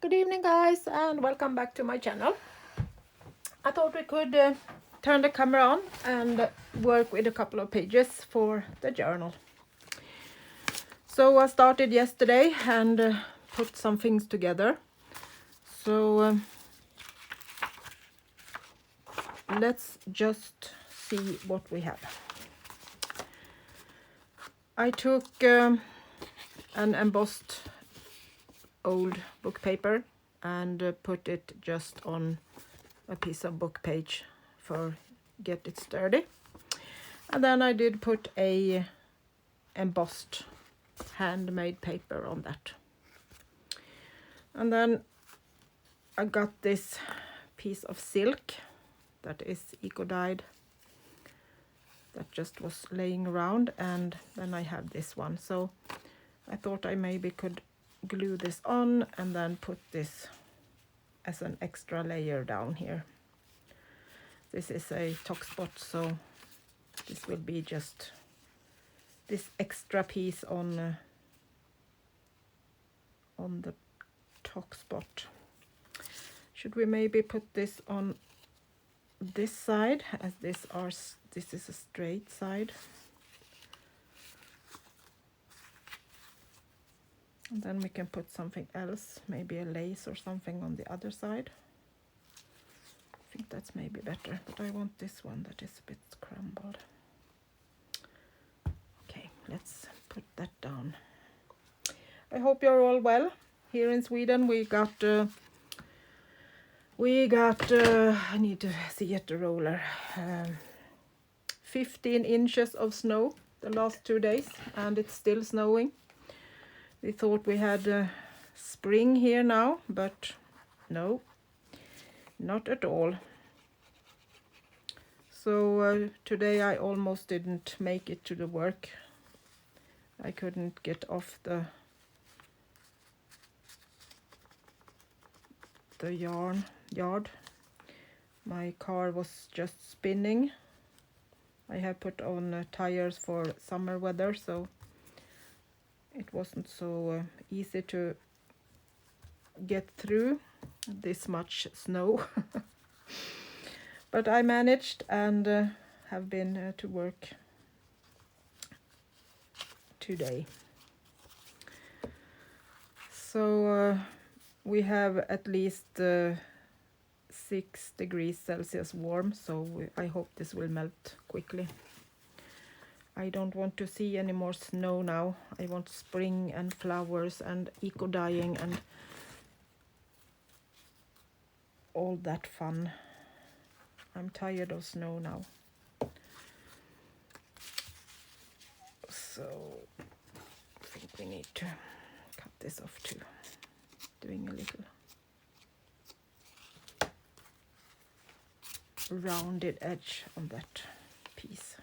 Good evening, guys, and welcome back to my channel. I thought we could turn the camera on and work with a couple of pages for the journal. So I started yesterday and put some things together. So let's just see what we have. I took an embossed old book paper and put it just on a piece of book page for get it sturdy, and then I did put a embossed handmade paper on that, and then I got this piece of silk that is eco-dyed that just was laying around, and then I have this one, so I thought I maybe could glue this on and then put this as an extra layer down here. This is a top spot, so this will be just this extra piece on the top spot. Should we maybe put this on this side, as this is a straight side, and then we can put something else, maybe a lace or something on the other side. I think that's maybe better, but I want this one that is a bit crumbled. Okay, let's put that down. I hope you're all well. Here in Sweden we got I need to see at the roller, 15 inches of snow the last 2 days, and it's still snowing. We thought we had spring here now, but no, not at all. So today I almost didn't make it to the work. I couldn't get off the yard. My car was just spinning. I have put on tires for summer weather, so it wasn't so easy to get through this much snow. But I managed and have been to work today. So we have at least 6 degrees Celsius warm, so I hope this will melt quickly. I don't want to see any more snow now. I want spring and flowers and eco-dyeing and all that fun. I'm tired of snow now. So I think we need to cut this off too. Doing a little rounded edge on that piece,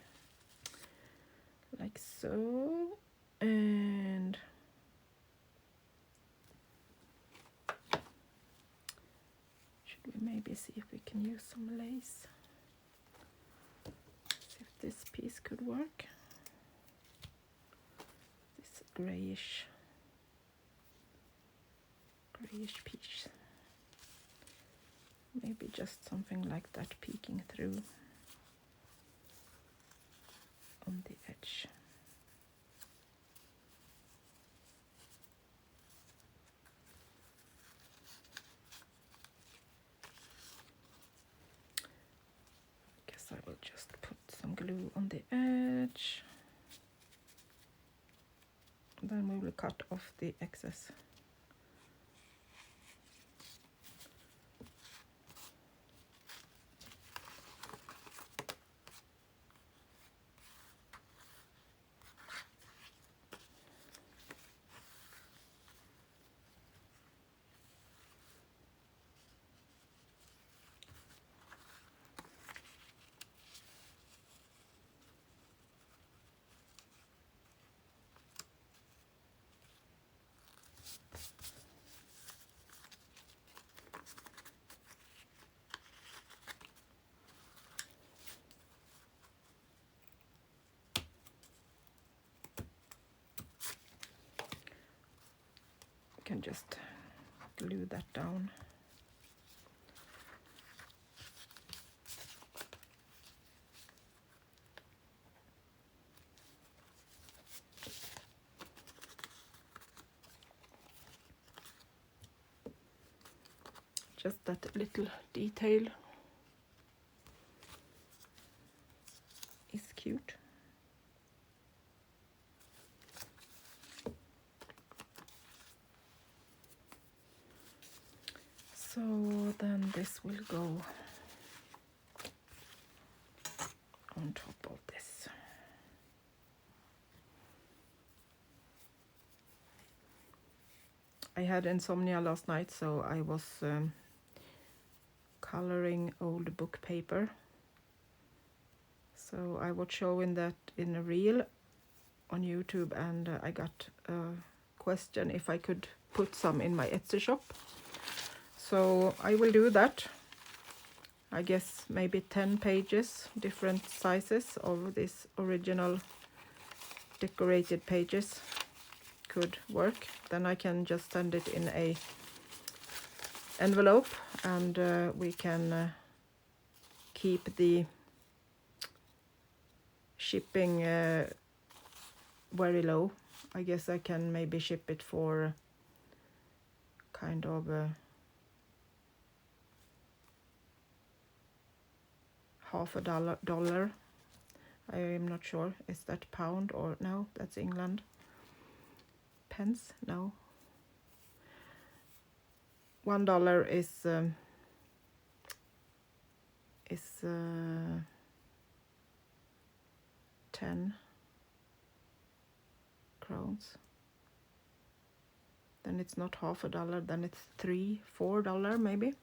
like so, and should we maybe see if we can use some lace, see if this piece could work, this grayish piece. Maybe just something like that peeking through on the edge. Guess I will just put some glue on the edge. Then we will cut off the excess. Can just glue that down. Just that little detail is cute. So then this will go on top of this. I had insomnia last night, so I was coloring old book paper. So I was showing that in a reel on YouTube, and I got a question if I could put some in my Etsy shop. So I will do that. I guess maybe 10 pages, different sizes of this original decorated pages could work. Then I can just send it in a envelope, and we can keep the shipping very low. I guess I can maybe ship it for kind of $50. I am not sure. Is that pound or no? That's England. Pence? No. $1 is 10 crowns. Then it's not $50, then it's $3-4 maybe.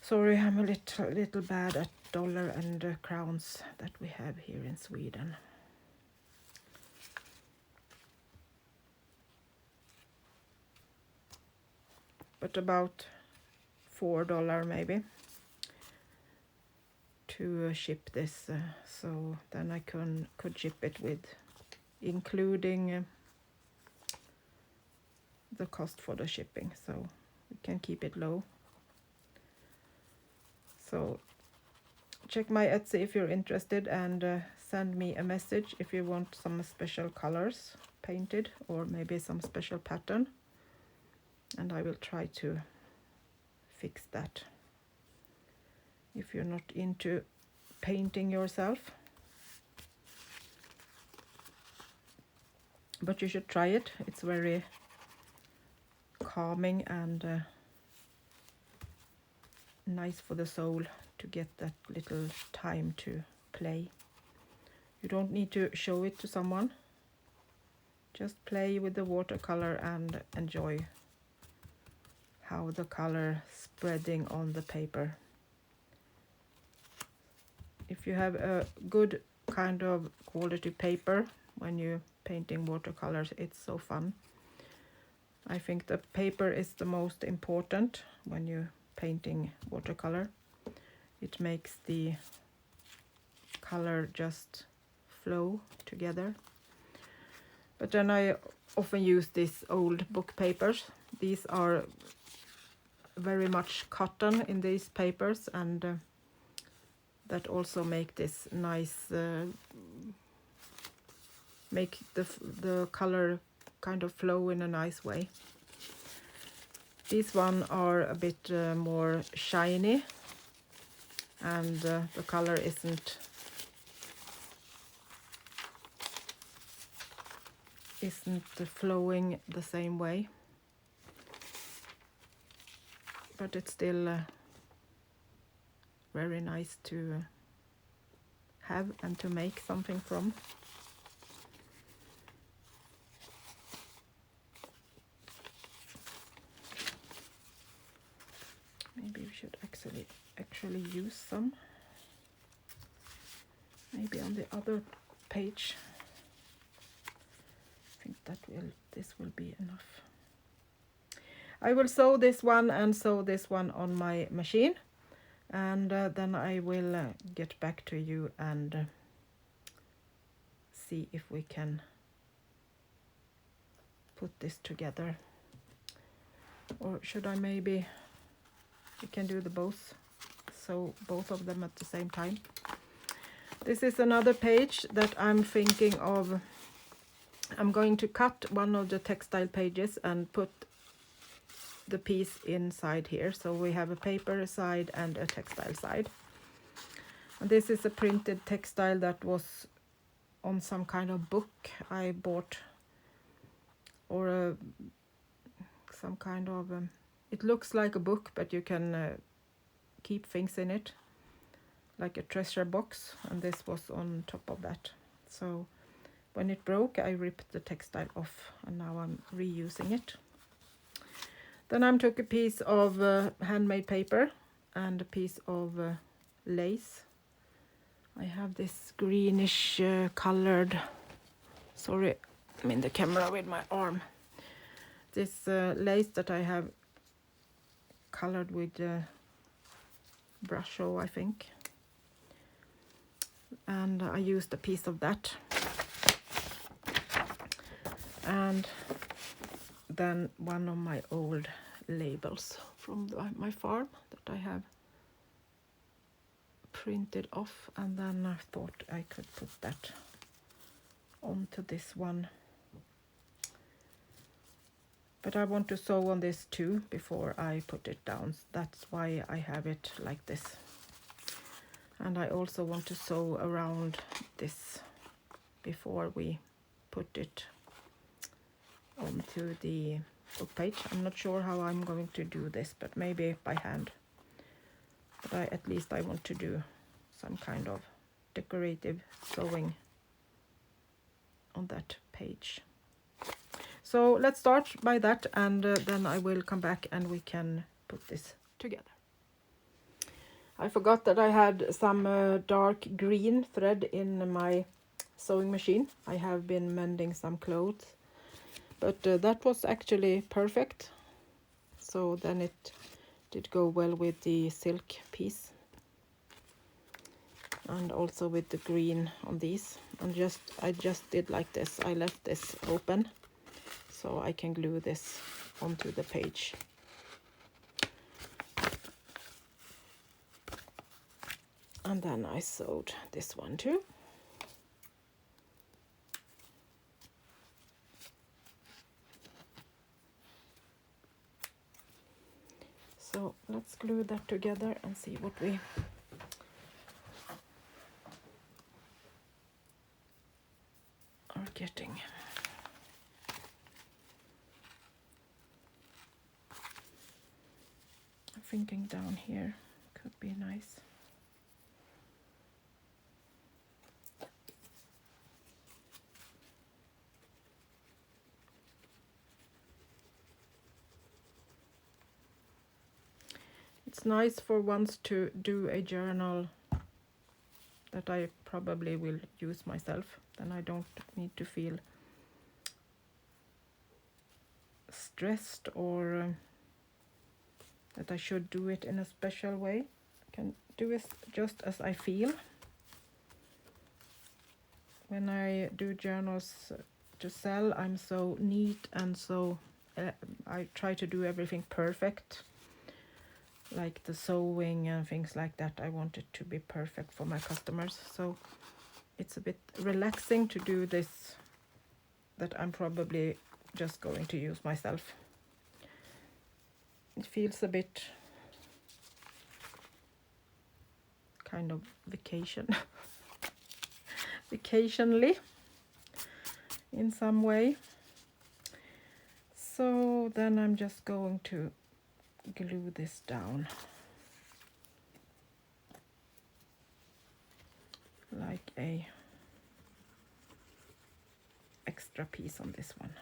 Sorry, I'm a little bad at dollar and crowns that we have here in Sweden. But about $4 maybe to ship this, so then I could ship it with including the cost for the shipping, so we can keep it low. So check my Etsy if you're interested, and send me a message if you want some special colors painted or maybe some special pattern, and I will try to fix that. If you're not into painting yourself, but you should try it. It's very calming and nice for the soul to get that little time to play. You don't need to show it to someone. Just play with the watercolor and enjoy how the color spreading on the paper. If you have a good kind of quality paper when you're painting watercolors, it's so fun. I think the paper is the most important when you're painting watercolor. It makes the color just flow together. But then I often use these old book papers. These are very much cotton in these papers, and that also make this nice, make the color kind of flow in a nice way. These one are a bit more shiny, and the color isn't flowing the same way, but it's still very nice to have and to make something from. Maybe we should actually use some. Maybe on the other page. I think this will be enough. I will sew this one and sew this one on my machine, and then I will get back to you and see if we can put this together. Or should I maybe, we can do the both, so both of them at the same time. This is another page that I'm thinking of. I'm going to cut one of the textile pages and put the piece inside here, so we have a paper side and a textile side. And this is a printed textile that was on some kind of book I bought, or some kind of it looks like a book, but you can keep things in it, like a treasure box, and this was on top of that. So when it broke, I ripped the textile off, and now I'm reusing it. Then I took a piece of handmade paper and a piece of lace. I have this greenish colored, sorry, I'm in the camera with my arm. This lace that I have colored with brush, I think. And I used a piece of that. And then one of my old labels from my farm that I have printed off, and then I thought I could put that onto this one. But I want to sew on this too before I put it down. That's why I have it like this. And I also want to sew around this before we put it onto the book page. I'm not sure how I'm going to do this, but maybe by hand. But at least I want to do some kind of decorative sewing on that page. So let's start by that, and then I will come back and we can put this together. I forgot that I had some dark green thread in my sewing machine. I have been mending some clothes, but that was actually perfect. So then it did go well with the silk piece, and also with the green on these. And I just did like this. I left this open so I can glue this onto the page. And then I sewed this one too. So let's glue that together and see what we are getting. I'm thinking down here could be nice. It's nice for once to do a journal that I probably will use myself. Then I don't need to feel stressed or that I should do it in a special way. I can do it just as I feel. When I do journals to sell, I'm so neat and so I try to do everything perfect. Like the sewing and things like that, I want it to be perfect for my customers. So it's a bit relaxing to do this that I'm probably just going to use myself. It feels a bit kind of vacationally in some way. So then I'm just going to glue this down like a extra piece on this one.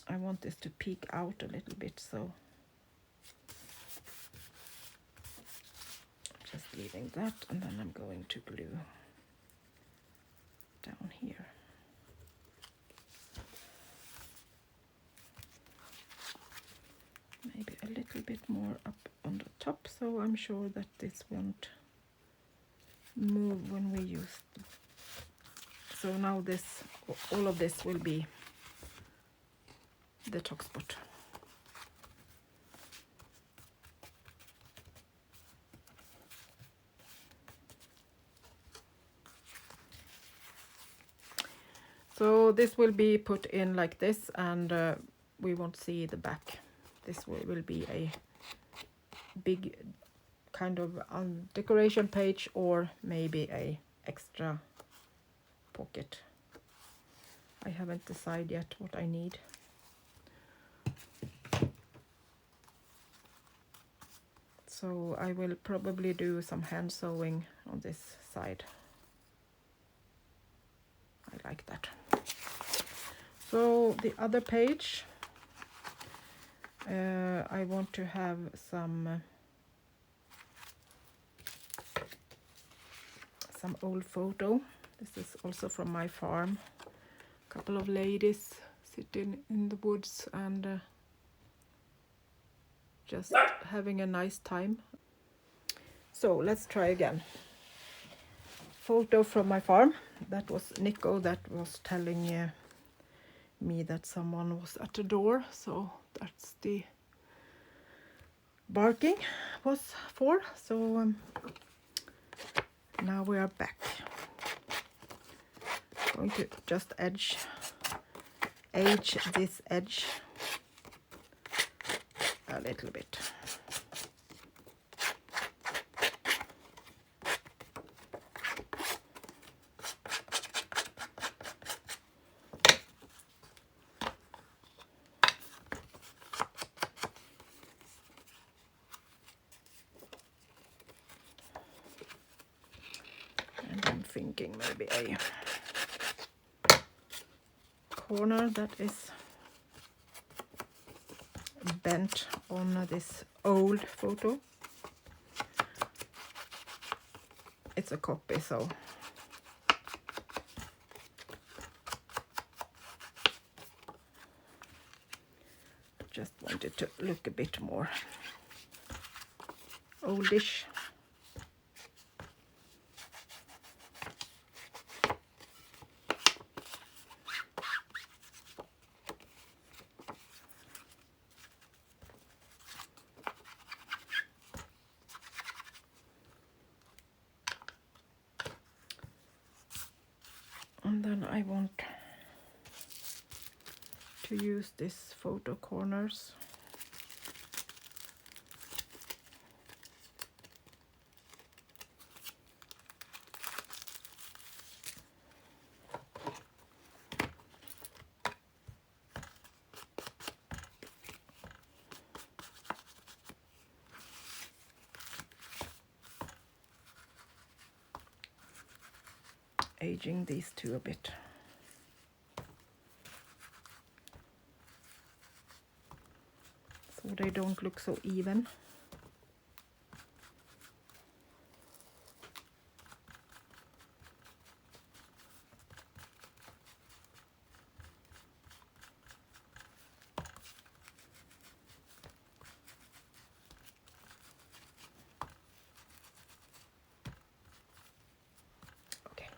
I want this to peek out a little bit, so just leaving that, and then I'm going to glue down here. Maybe a little bit more up on the top, so I'm sure that this won't move when we use So now this, all of this will be the top spot. So this will be put in like this, and we won't see the back. This will be a big kind of decoration page, or maybe a extra pocket. I haven't decided yet what I need. So I will probably do some hand sewing on this side. I like that. So the other page, I want to have some old photo. This is also from my farm. A couple of ladies sitting in the woods and just having a nice time. So let's try again. Photo from my farm. That was Nico that was telling me that someone was at the door, so that's the barking was for. So now we are back. Going to just edge this edge a little bit. And I'm thinking maybe a corner that is bent on this old photo. It's a copy, so just wanted to look a bit more oldish. And then I want to use this photo corners. Aging these two a bit. So they don't look so even. Okay.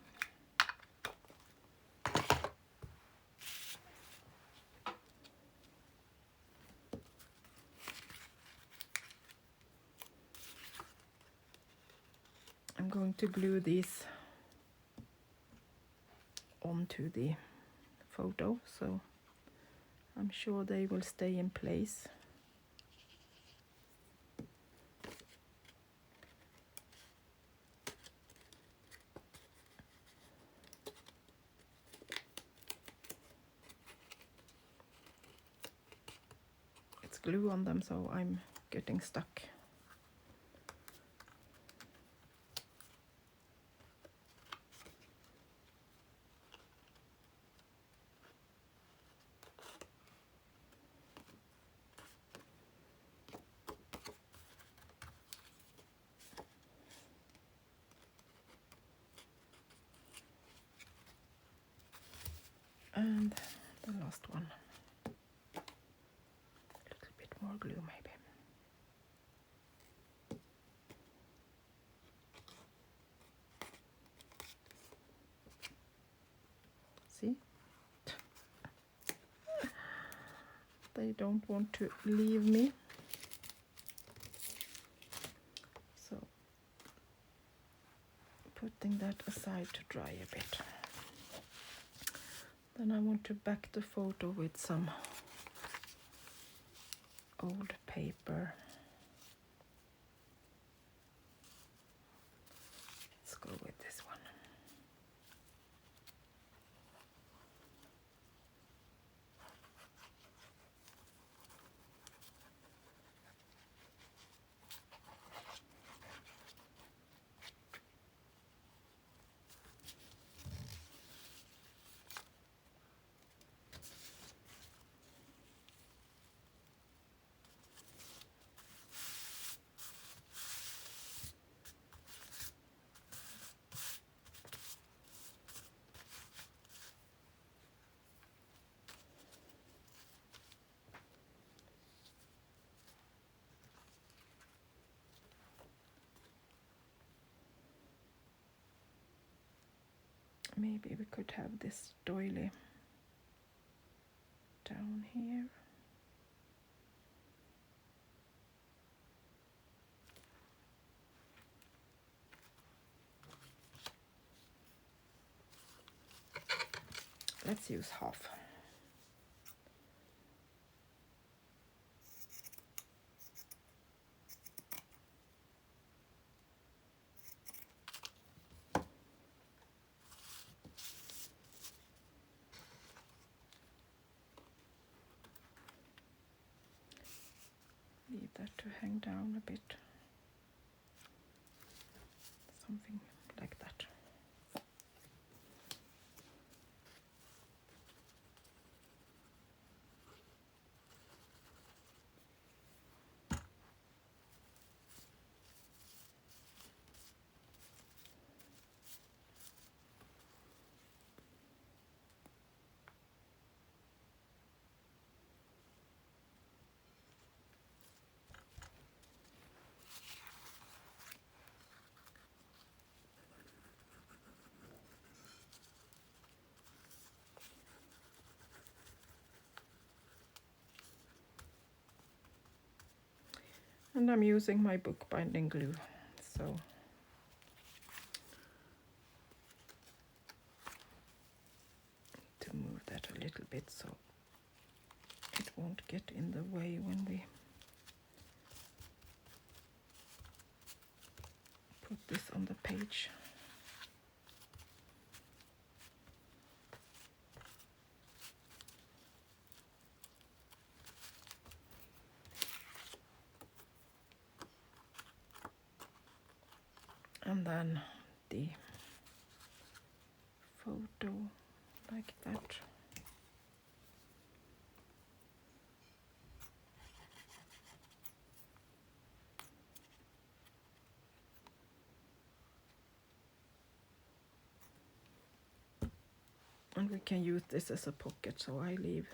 I'm going to glue these onto the photo, so I'm sure they will stay in place. It's glue on them, so I'm getting stuck. And the last one. A little bit more glue maybe. See? They don't want to leave me. So putting that aside to dry a bit. Then I want to back the photo with some old paper. Let's go with this one. Maybe we could have this doily down here. Let's use half. Leave that to hang down a bit. Something like that. And I'm using my bookbinding glue, so to move that a little bit so it won't get in the way when we put this on the page. And then the photo like that. And we can use this as a pocket, so I leave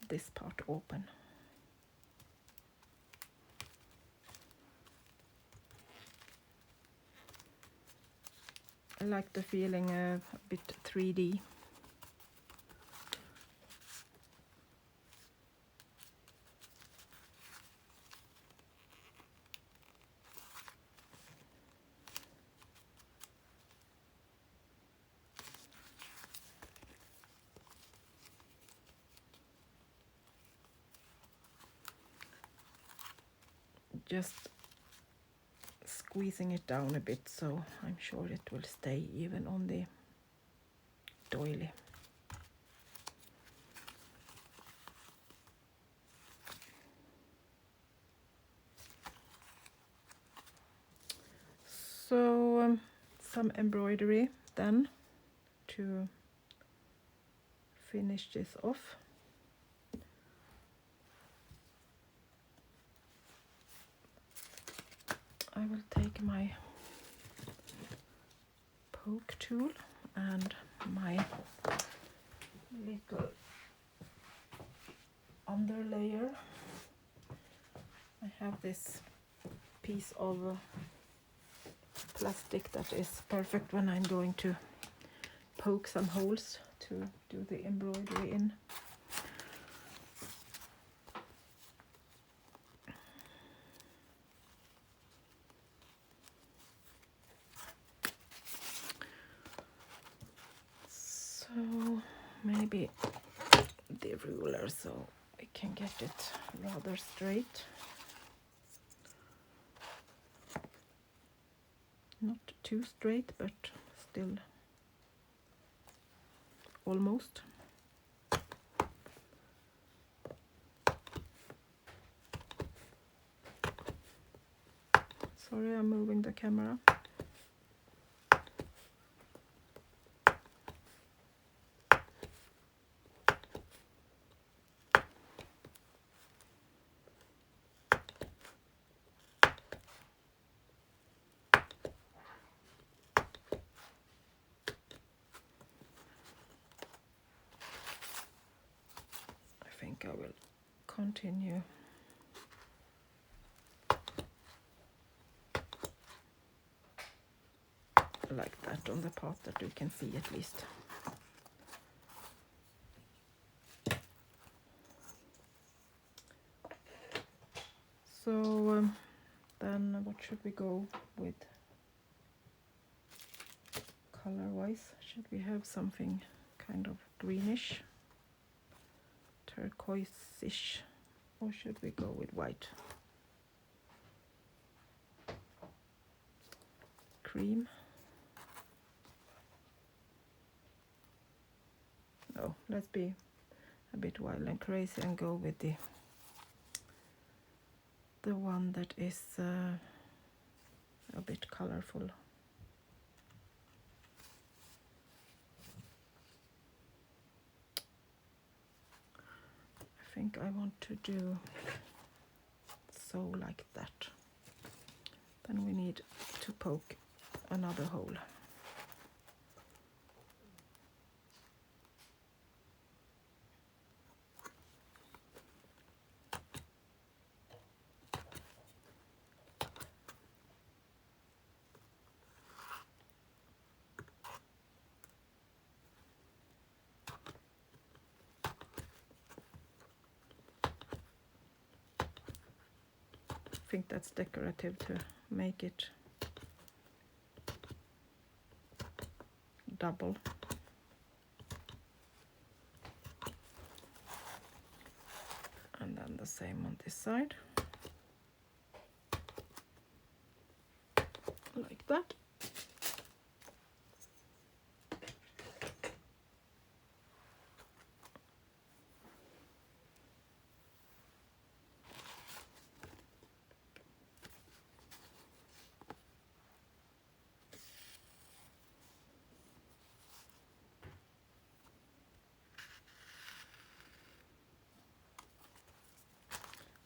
this part open. I like the feeling a bit 3D. Just squeezing it down a bit, so I'm sure it will stay even on the doily. So some embroidery then to finish this off. I will take my poke tool and my little underlayer. I have this piece of plastic that is perfect when I'm going to poke some holes to do the embroidery in. So maybe the ruler so I can get it rather straight. Not too straight, but still almost. Sorry, I'm moving the camera. I think I will continue like that on the part that you can see at least. So then what should we go with color wise? Should we have something kind of greenish, turquoise-ish, or should we go with white? Cream? No, let's be a bit wild and crazy and go with the one that is a bit colorful. I think I want to do so like that. Then we need to poke another hole. I think that's decorative to make it double. And then the same on this side. Like that.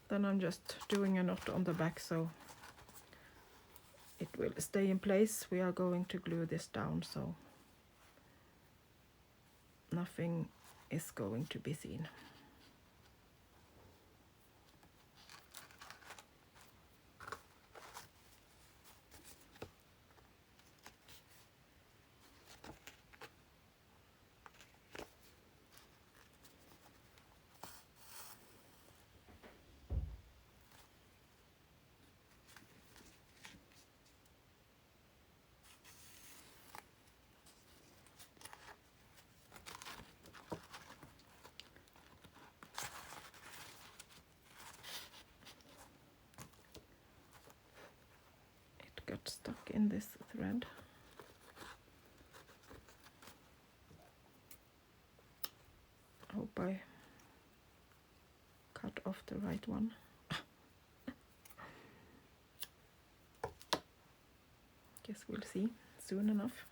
Then I'm just doing a knot on the back so it will stay in place. We are going to glue this down so nothing is going to be seen. Got stuck in this thread. Hope I cut off the right one. Guess we'll see soon enough.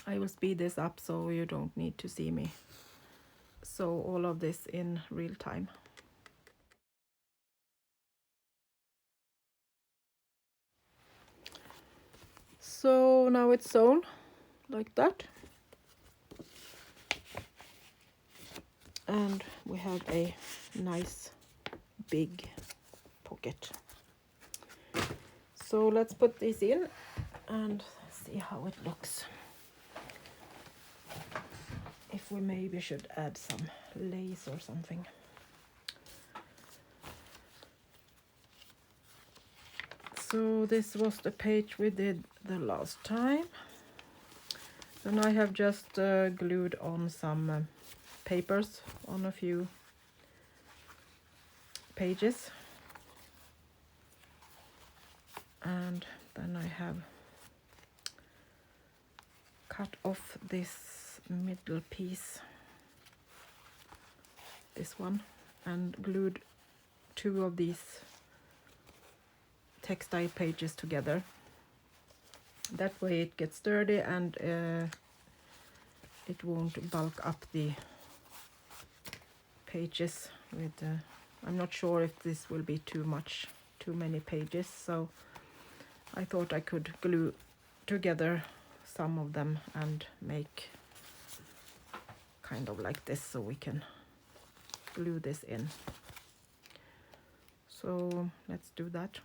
I will speed this up so you don't need to see me sew all of this in real time. So now it's sewn like that. and we have a nice big pocket. So let's put this in and see how it looks. If we maybe should add some lace or something. So this was the page we did the last time. Then I have just glued on some papers on a few pages. And then I have cut off this middle piece, this one, and glued two of these textile pages together. That way it gets sturdy and it won't bulk up the pages with I'm not sure if this will be too many pages, so I thought I could glue together some of them and make kind of like this, so we can glue this in. So let's do that.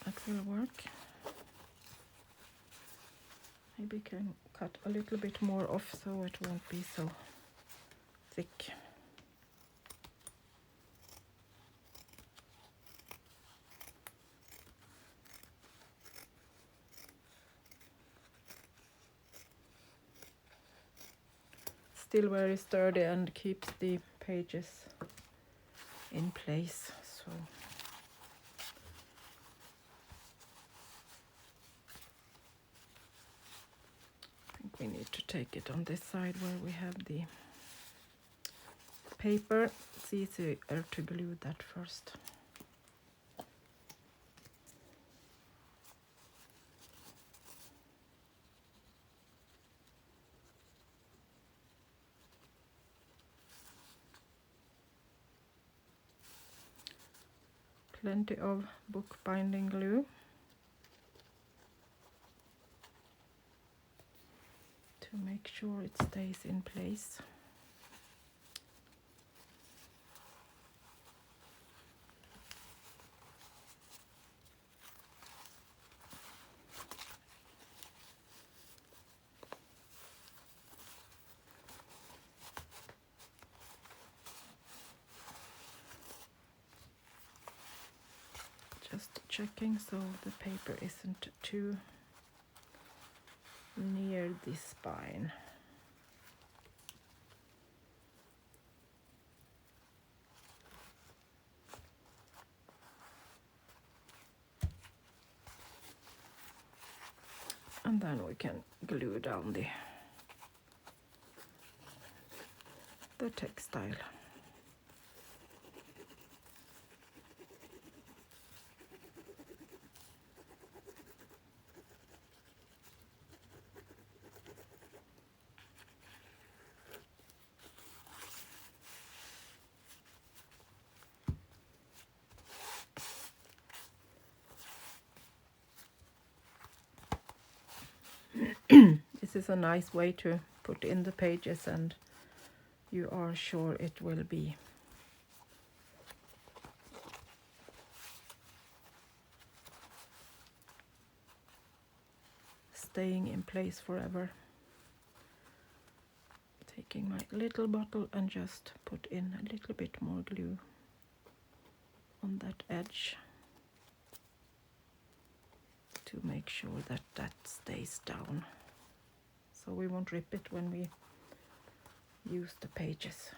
That will work. Maybe can cut a little bit more off so it won't be so thick. Still very sturdy and keeps the pages in place. So I think we need to take it on this side where we have the paper. It's easier to glue that first. Plenty of bookbinding glue to make sure it stays in place. Just checking so the paper isn't too near the spine. And then we can glue down the textile. This is a nice way to put in the pages and you are sure it will be staying in place forever. Taking my little bottle and just put in a little bit more glue on that edge to make sure that that stays down, so we won't rip it when we use the pages.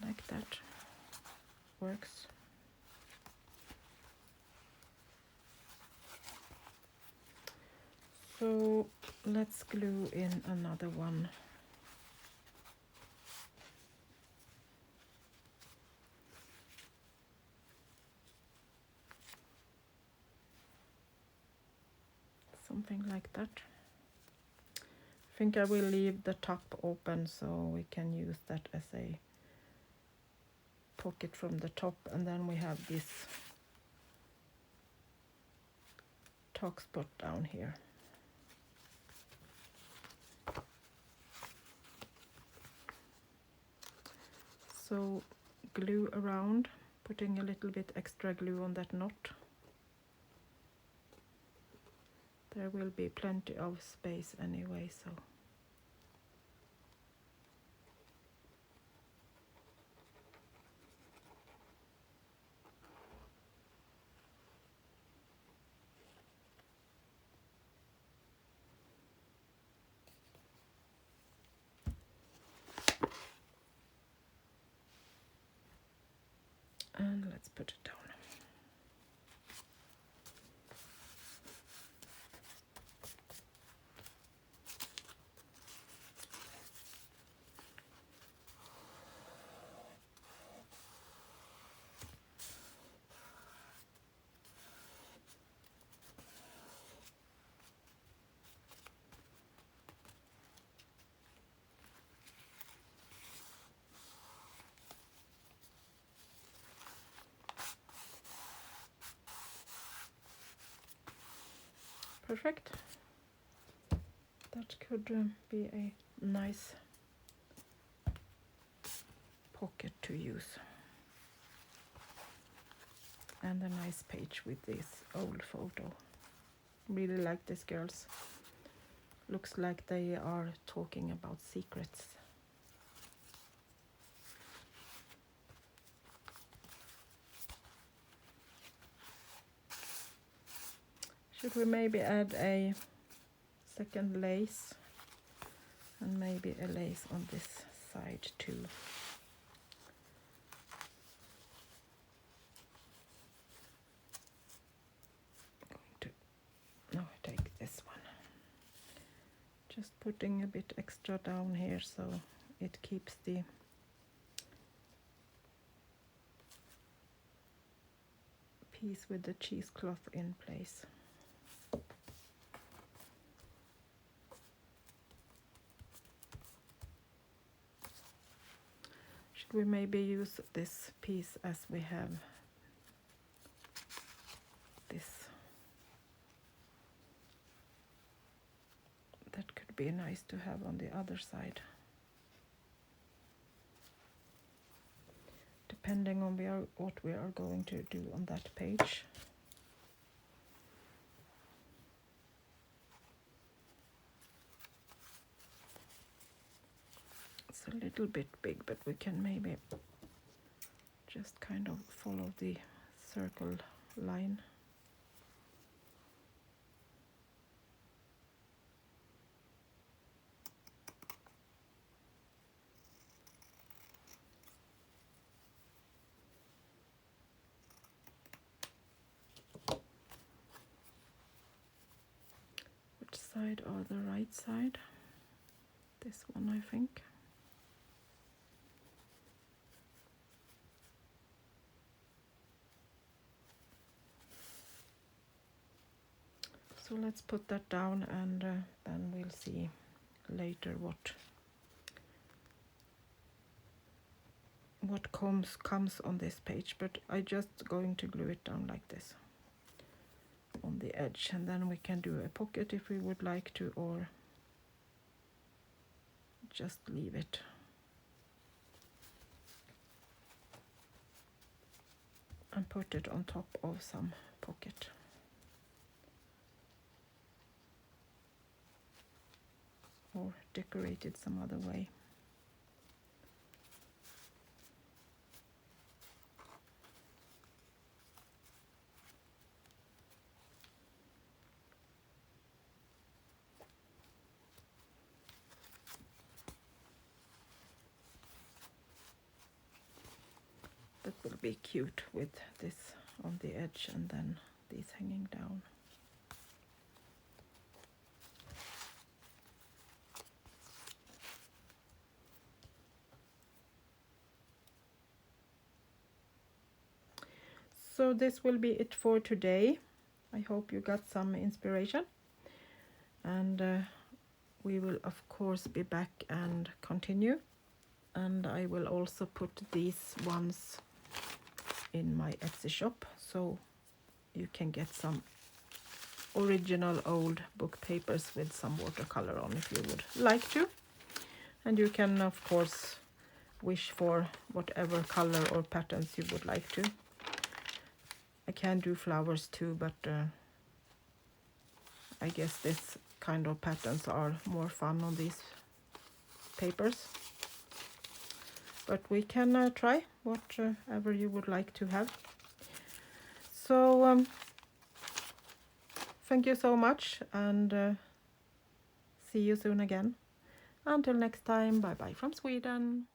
Like that works. So let's glue in another one. Something like that. I think I will leave the top open so we can use that as a pocket from the top, and then we have this top spot down here. So glue around, putting a little bit extra glue on that knot. There will be plenty of space anyway, so and let's put it down. Perfect. That could be a nice pocket to use. And a nice page with this old photo. Really like these girls. Looks like they are talking about secrets. Should we maybe add a second lace, and maybe a lace on this side too? No, take this one. Just putting a bit extra down here so it keeps the piece with the cheesecloth in place. Should we maybe use this piece as we have this? That could be nice to have on the other side. Depending on what we are going to do on that page. It's a little bit big, but we can maybe just kind of follow the circle line. Which side or the right side? This one, I think. So let's put that down, and then we'll see later what comes on this page. But I just going to glue it down like this on the edge, and then we can do a pocket if we would like to, or just leave it. And put it on top of some pocket. Or decorate it some other way. That will be cute with this on the edge and then these hanging down. so this will be it for today. I hope you got some inspiration, and we will of course be back and continue. And I will also put these ones in my Etsy shop, so you can get some original old book papers with some watercolor on if you would like to. And you can of course wish for whatever color or patterns you would like to. I can do flowers too, but I guess this kind of patterns are more fun on these papers. But we can try whatever you would like to have. So thank you so much, and see you soon again. Until next time, bye bye from Sweden.